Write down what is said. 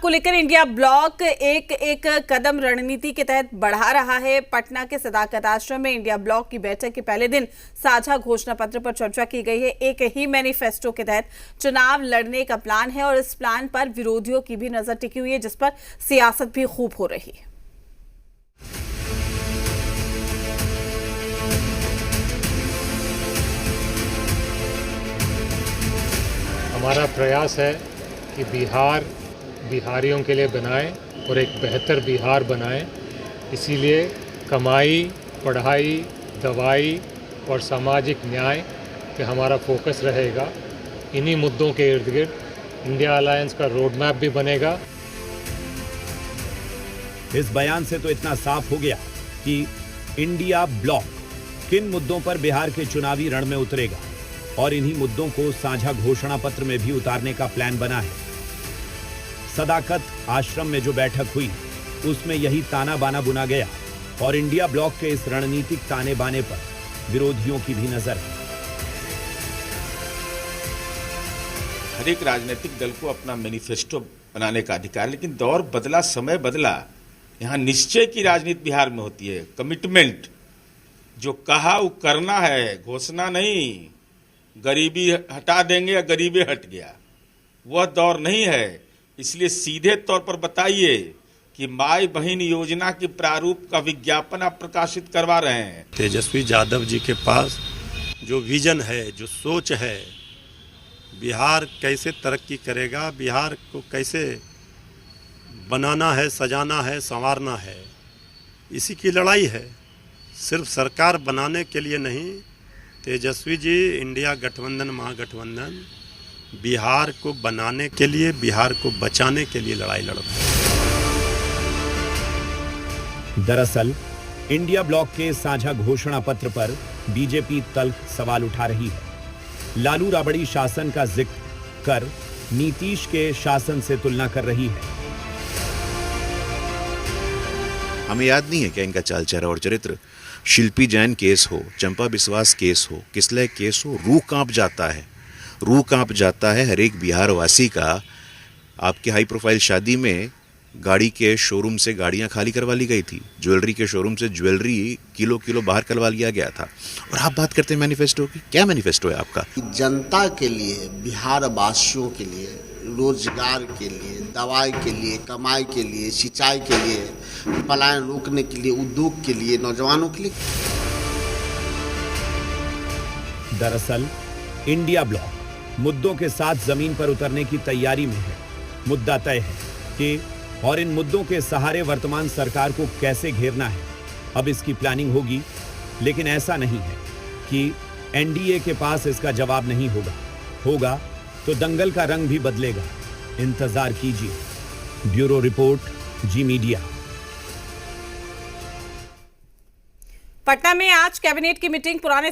को लेकर India block एक एक कदम रणनीति के तहत बढ़ा रहा है। पटना के सदाकत आश्रम में इंडिया ब्लॉक की बैठक के पहले दिन साझा घोषणा पत्र पर चर्चा की गई है। एक ही मैनिफेस्टो के तहत चुनाव लड़ने का प्लान है और इस प्लान पर विरोधियों की भी नजर टिकी हुई है, जिस पर सियासत भी खूब हो रही है। हमारा प्रयास है कि बिहार बिहारियों के लिए बनाएं और एक बेहतर बिहार बनाएं। इसीलिए कमाई, पढ़ाई, दवाई और सामाजिक न्याय पे हमारा फोकस रहेगा। इन्हीं मुद्दों के इर्द गिर्द इंडिया अलायंस का रोड मैप भी बनेगा। इस बयान से तो इतना साफ हो गया कि इंडिया ब्लॉक किन मुद्दों पर बिहार के चुनावी रण में उतरेगा और इन्हीं मुद्दों को साझा घोषणा पत्र में भी उतारने का प्लान बना है। सदाकत आश्रम में जो बैठक हुई उसमें यही ताना बाना बुना गया और इंडिया ब्लॉक के इस रणनीतिक ताने बाने पर विरोधियों की भी नजर है। हर एक राजनीतिक दल को अपना मैनिफेस्टो बनाने का अधिकार, लेकिन दौर बदला, समय बदला। यहाँ निश्चय की राजनीति बिहार में होती है, कमिटमेंट। जो कहा वो करना है, घोषणा नहीं। गरीबी हटा देंगे या गरीबी हट गया, वह दौर नहीं है। इसलिए सीधे तौर पर बताइए कि माई बहन योजना के प्रारूप का विज्ञापन आप प्रकाशित करवा रहे हैं। तेजस्वी यादव जी के पास जो विजन है, जो सोच है, बिहार कैसे तरक्की करेगा, बिहार को कैसे बनाना है, सजाना है, संवारना है, इसी की लड़ाई है। सिर्फ सरकार बनाने के लिए नहीं, तेजस्वी जी इंडिया गठबंधन, महागठबंधन बिहार को बनाने के लिए, बिहार को बचाने के लिए लड़ाई लड़ रहे हैं। दरअसल इंडिया ब्लॉक के साझा घोषणा पत्र पर बीजेपी तल्ख सवाल उठा रही है। लालू राबड़ी शासन का जिक्र कर नीतीश के शासन से तुलना कर रही है। हमें याद नहीं है क्या इनका चाल चेहरा और चरित्र। शिल्पी जैन केस हो, चंपा बिस्वास केस हो, किसलय केस हो, रूह कांप जाता है। रूह कांप जाता है हर एक बिहार वासी का। आपके हाई प्रोफाइल शादी में गाड़ी के शोरूम से गाड़ियां खाली करवा ली गई थी, ज्वेलरी के शोरूम से ज्वेलरी किलो किलो बाहर करवा लिया गया था, और आप बात करते हैं मैनिफेस्टो की। क्या मैनिफेस्टो है आपका? जनता के लिए, बिहार वासियों के लिए, रोजगार के लिए, दवाई के लिए, कमाई के लिए, सिंचाई के लिए, पलायन रोकने के लिए, उद्योग के लिए, नौजवानों के लिए। दरअसल इंडिया ब्लॉक मुद्दों के साथ जमीन पर उतरने की तैयारी में है। मुद्दा तय है कि और इन मुद्दों के सहारे वर्तमान सरकार को कैसे घेरना है। अब इसकी प्लानिंग होगी, लेकिन ऐसा नहीं है कि एनडीए के पास इसका जवाब नहीं होगा। होगा तो दंगल का रंग भी बदलेगा। इंतजार कीजिए। ब्यूरो रिपोर्ट, जी मीडिया। पटना में आज कैबिनेट की मीटिंग। पुराने